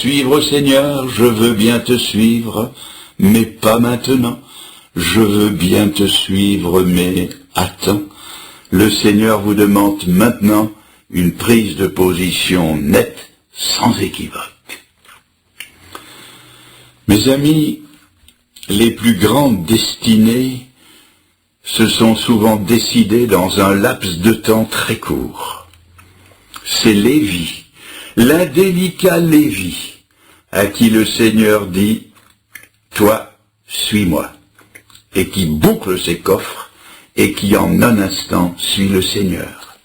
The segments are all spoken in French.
suivre, Seigneur, je veux bien te suivre, mais pas maintenant. Je veux bien te suivre, mais attends. Le Seigneur vous demande maintenant une prise de position nette, sans équivoque. Mes amis, les plus grandes destinées se sont souvent décidées dans un laps de temps très court. C'est Lévi, l'indélicat Lévi, à qui le Seigneur dit « Toi, suis-moi », et qui boucle ses coffres, et qui en un instant suit le Seigneur.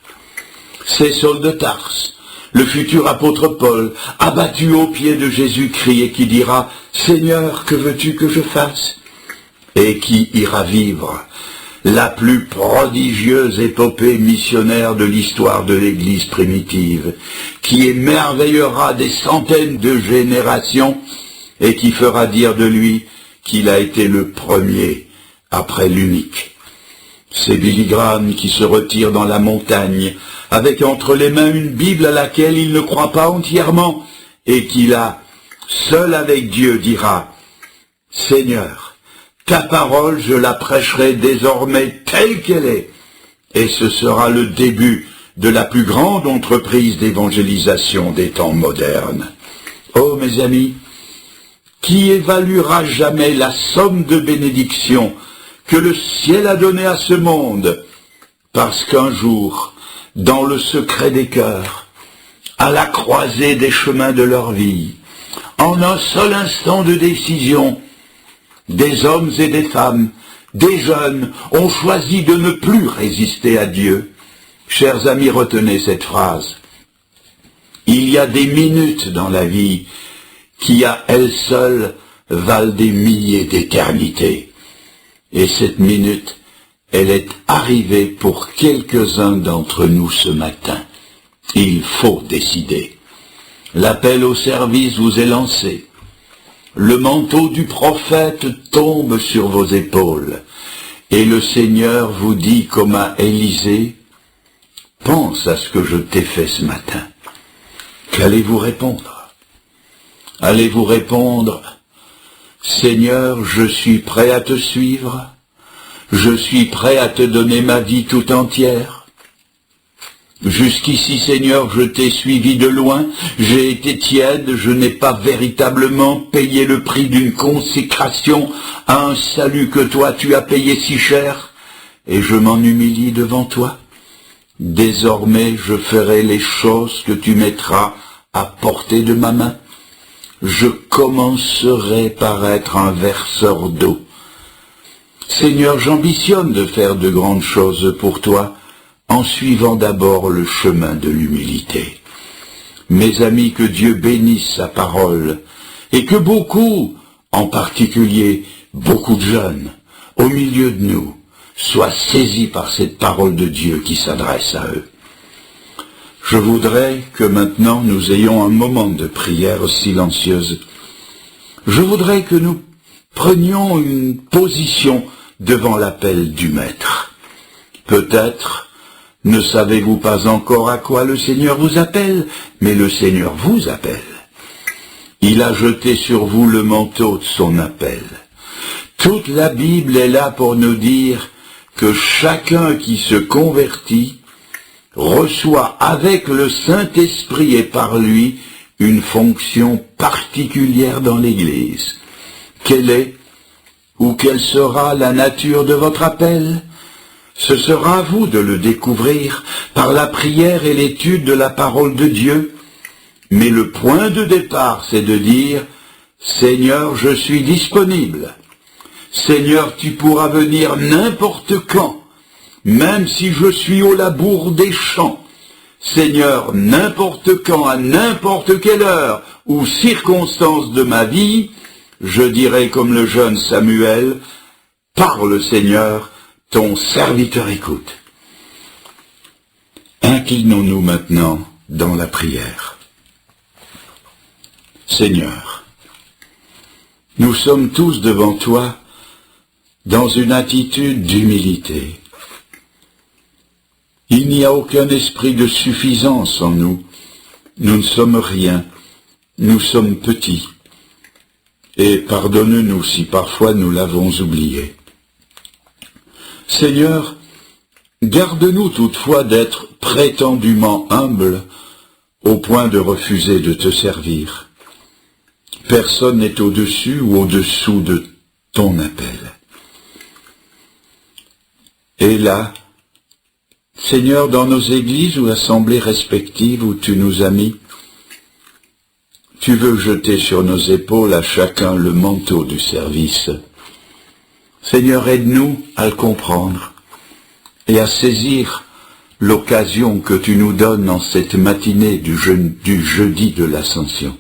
C'est Saul de Tarse, le futur apôtre Paul, abattu aux pieds de Jésus-Christ, et qui dira « Seigneur, que veux-tu que je fasse ?» et qui ira vivre la plus prodigieuse épopée missionnaire de l'histoire de l'Église primitive, qui émerveillera des centaines de générations et qui fera dire de lui qu'il a été le premier après l'unique. C'est Billy Graham qui se retire dans la montagne avec entre les mains une Bible à laquelle il ne croit pas entièrement et qui là, seul avec Dieu, dira « Seigneur, ta parole, je la prêcherai désormais telle qu'elle est, et ce sera le début de la plus grande entreprise d'évangélisation des temps modernes. » Oh, mes amis, qui évaluera jamais la somme de bénédiction que le ciel a donnée à ce monde, parce qu'un jour, dans le secret des cœurs, à la croisée des chemins de leur vie, en un seul instant de décision, des hommes et des femmes, des jeunes, ont choisi de ne plus résister à Dieu. Chers amis, retenez cette phrase. Il y a des minutes dans la vie qui, à elles seules, valent des milliers d'éternités. Et cette minute, elle est arrivée pour quelques-uns d'entre nous ce matin. Il faut décider. L'appel au service vous est lancé. Le manteau du prophète tombe sur vos épaules, et le Seigneur vous dit comme à Élisée, « Pense à ce que je t'ai fait ce matin. » Qu'allez-vous répondre? Allez-vous répondre, « Seigneur, je suis prêt à te suivre, je suis prêt à te donner ma vie tout entière. Jusqu'ici, Seigneur, je t'ai suivi de loin, j'ai été tiède, je n'ai pas véritablement payé le prix d'une consécration à un salut que toi tu as payé si cher, et je m'en humilie devant toi. Désormais, je ferai les choses que tu mettras à portée de ma main. Je commencerai par être un verseur d'eau. Seigneur, j'ambitionne de faire de grandes choses pour toi, en suivant d'abord le chemin de l'humilité. Mes amis, que Dieu bénisse sa parole, et que beaucoup, en particulier beaucoup de jeunes, au milieu de nous, soient saisis par cette parole de Dieu qui s'adresse à eux. Je voudrais que maintenant nous ayons un moment de prière silencieuse. Je voudrais que nous prenions une position devant l'appel du Maître. Peut-être ne savez-vous pas encore à quoi le Seigneur vous appelle, mais le Seigneur vous appelle. Il a jeté sur vous le manteau de son appel. Toute la Bible est là pour nous dire que chacun qui se convertit reçoit avec le Saint-Esprit et par lui une fonction particulière dans l'Église. Quelle est ou quelle sera la nature de votre appel? Ce sera à vous de le découvrir par la prière et l'étude de la parole de Dieu. Mais le point de départ, c'est de dire « Seigneur, je suis disponible. Seigneur, tu pourras venir n'importe quand, même si je suis au labour des champs. Seigneur, n'importe quand, à n'importe quelle heure ou circonstance de ma vie, je dirai comme le jeune Samuel, « Parle, Seigneur, ton serviteur écoute. » Inclinons-nous maintenant dans la prière. Seigneur, nous sommes tous devant toi dans une attitude d'humilité. Il n'y a aucun esprit de suffisance en nous. Nous ne sommes rien. nous sommes petits, et pardonne-nous si parfois nous l'avons oublié. Seigneur, garde-nous toutefois d'être prétendument humbles au point de refuser de te servir. Personne n'est au-dessus ou au-dessous de ton appel. Et là, Seigneur, dans nos églises ou assemblées respectives où tu nous as mis, tu veux jeter sur nos épaules à chacun le manteau du service. Seigneur, aide-nous à le comprendre et à saisir l'occasion que tu nous donnes en cette matinée du jeudi de l'Ascension.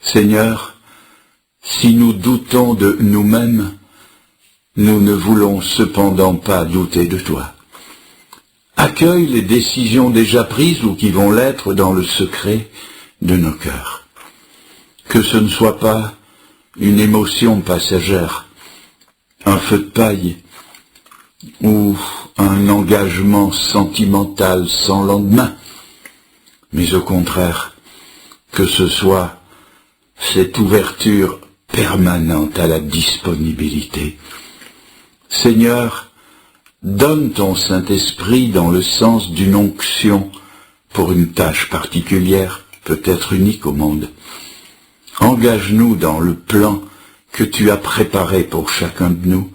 Seigneur, si nous doutons de nous-mêmes, nous ne voulons cependant pas douter de toi. Accueille les décisions déjà prises ou qui vont l'être dans le secret de nos cœurs. Que ce ne soit pas une émotion passagère, un feu de paille ou un engagement sentimental sans lendemain, mais au contraire, que ce soit cette ouverture permanente à la disponibilité. Seigneur, donne ton Saint-Esprit dans le sens d'une onction pour une tâche particulière, peut-être unique au monde. Engage-nous dans le plan que tu as préparé pour chacun de nous.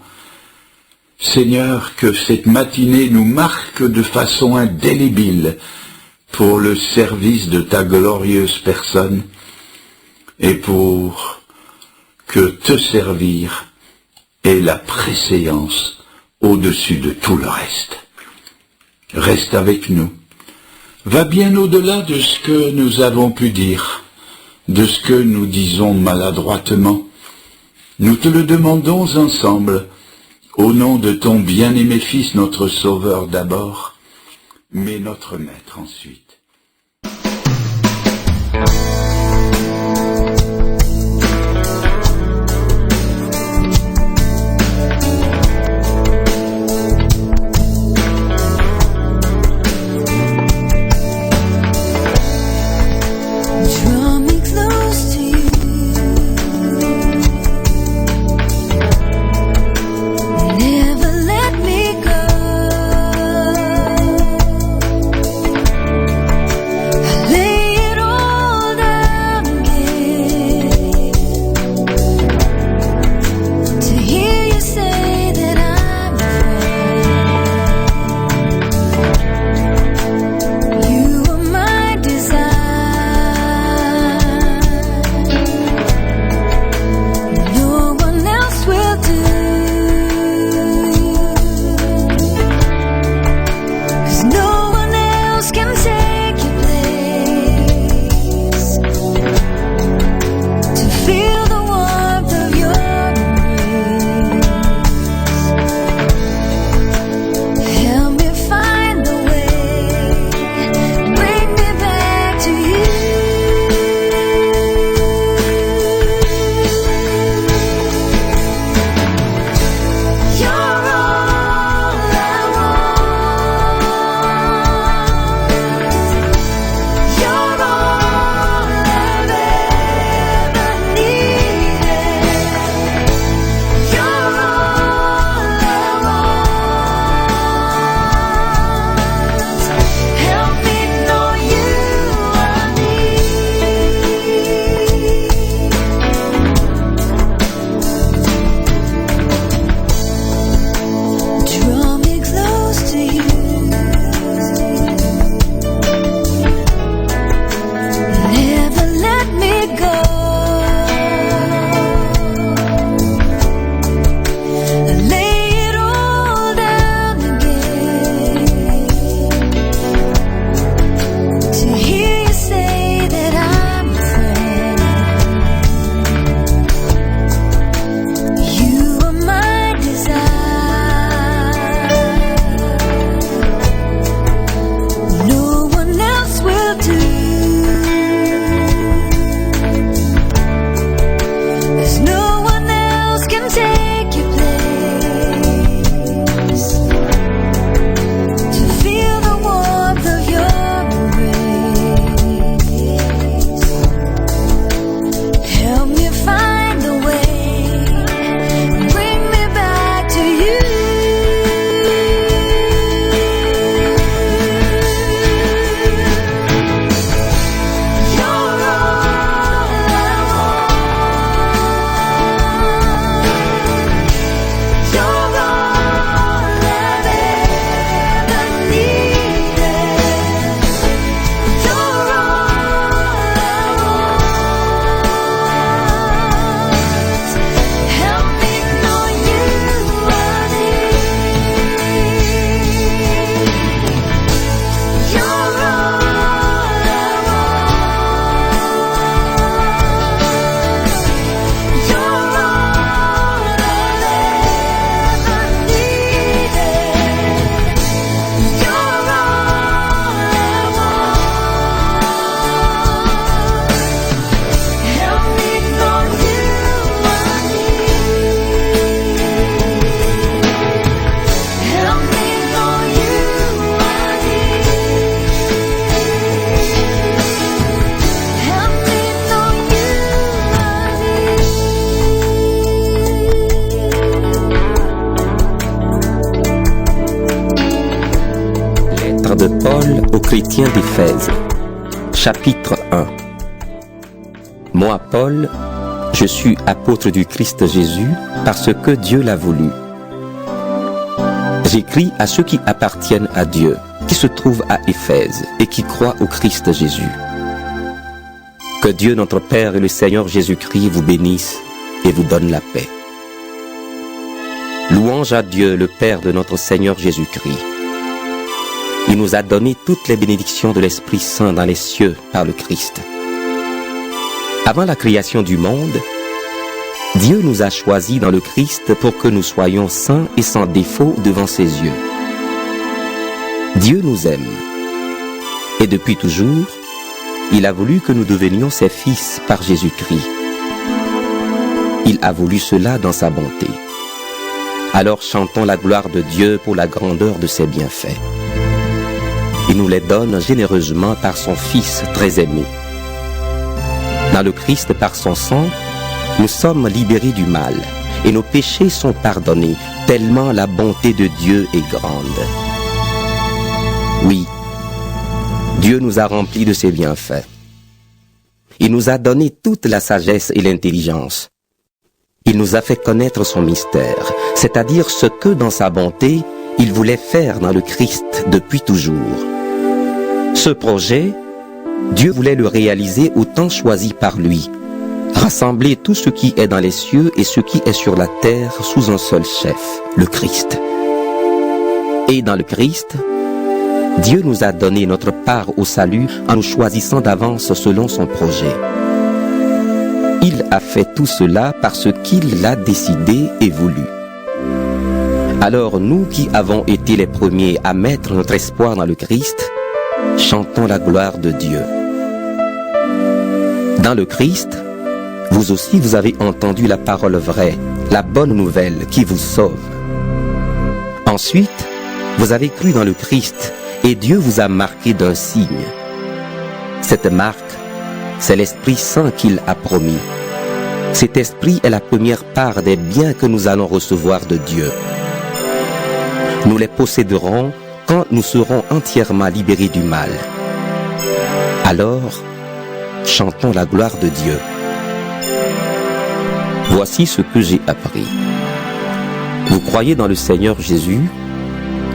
Seigneur, que cette matinée nous marque de façon indélébile pour le service de ta glorieuse personne et pour que te servir ait la préséance au-dessus de tout le reste. Reste avec nous. Va bien au-delà de ce que nous avons pu dire, de ce que nous disons maladroitement. Nous te le demandons ensemble, au nom de ton bien-aimé Fils, notre Sauveur d'abord, mais notre Maître ensuite. Paul aux chrétiens d'Éphèse. Chapitre 1. Moi, Paul, je suis apôtre du Christ Jésus parce que Dieu l'a voulu. J'écris à ceux qui appartiennent à Dieu, qui se trouvent à Éphèse et qui croient au Christ Jésus. Que Dieu notre Père et le Seigneur Jésus-Christ vous bénissent et vous donne la paix. Louange à Dieu, le Père de notre Seigneur Jésus-Christ. Il nous a donné toutes les bénédictions de l'Esprit Saint dans les cieux par le Christ. Avant la création du monde, Dieu nous a choisis dans le Christ pour que nous soyons saints et sans défaut devant ses yeux. Dieu nous aime. Et depuis toujours, il a voulu que nous devenions ses fils par Jésus-Christ. Il a voulu cela dans sa bonté. Alors chantons la gloire de Dieu pour la grandeur de ses bienfaits. Il nous les donne généreusement par son Fils très aimé. Dans le Christ, par son sang, nous sommes libérés du mal et nos péchés sont pardonnés, tellement la bonté de Dieu est grande. Oui, Dieu nous a remplis de ses bienfaits. Il nous a donné toute la sagesse et l'intelligence. Il nous a fait connaître son mystère, c'est-à-dire ce que dans sa bonté, il voulait faire dans le Christ depuis toujours. Ce projet, Dieu voulait le réaliser au temps choisi par lui, rassembler tout ce qui est dans les cieux et ce qui est sur la terre sous un seul chef, le Christ. Et dans le Christ, Dieu nous a donné notre part au salut en nous choisissant d'avance selon son projet. Il a fait tout cela parce qu'il l'a décidé et voulu. Alors nous qui avons été les premiers à mettre notre espoir dans le Christ, chantons la gloire de Dieu. Dans le Christ, vous aussi vous avez entendu la parole vraie, la bonne nouvelle qui vous sauve. Ensuite, vous avez cru dans le Christ et Dieu vous a marqué d'un signe. Cette marque, c'est l'Esprit Saint qu'il a promis. Cet Esprit est la première part des biens que nous allons recevoir de Dieu. Nous les posséderons quand nous serons entièrement libérés du mal. Alors, chantons la gloire de Dieu. Voici ce que j'ai appris. Vous croyez dans le Seigneur Jésus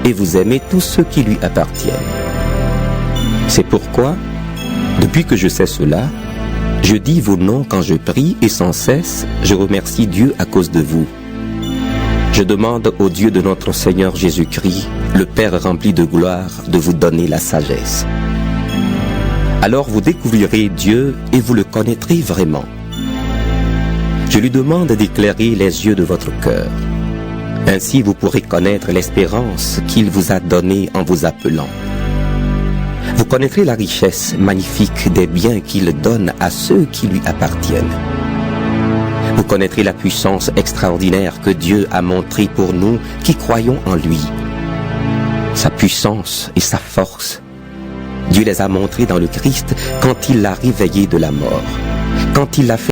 et vous aimez tous ceux qui lui appartiennent. C'est pourquoi, depuis que je sais cela, je dis vos noms quand je prie et sans cesse, je remercie Dieu à cause de vous. Je demande au Dieu de notre Seigneur Jésus-Christ, le Père rempli de gloire, de vous donner la sagesse. Alors vous découvrirez Dieu et vous le connaîtrez vraiment. Je lui demande d'éclairer les yeux de votre cœur. Ainsi vous pourrez connaître l'espérance qu'il vous a donnée en vous appelant. Vous connaîtrez la richesse magnifique des biens qu'il donne à ceux qui lui appartiennent. Vous connaîtrez la puissance extraordinaire que Dieu a montrée pour nous qui croyons en lui. Sa puissance et sa force, Dieu les a montrées dans le Christ quand il l'a réveillé de la mort, quand il l'a fait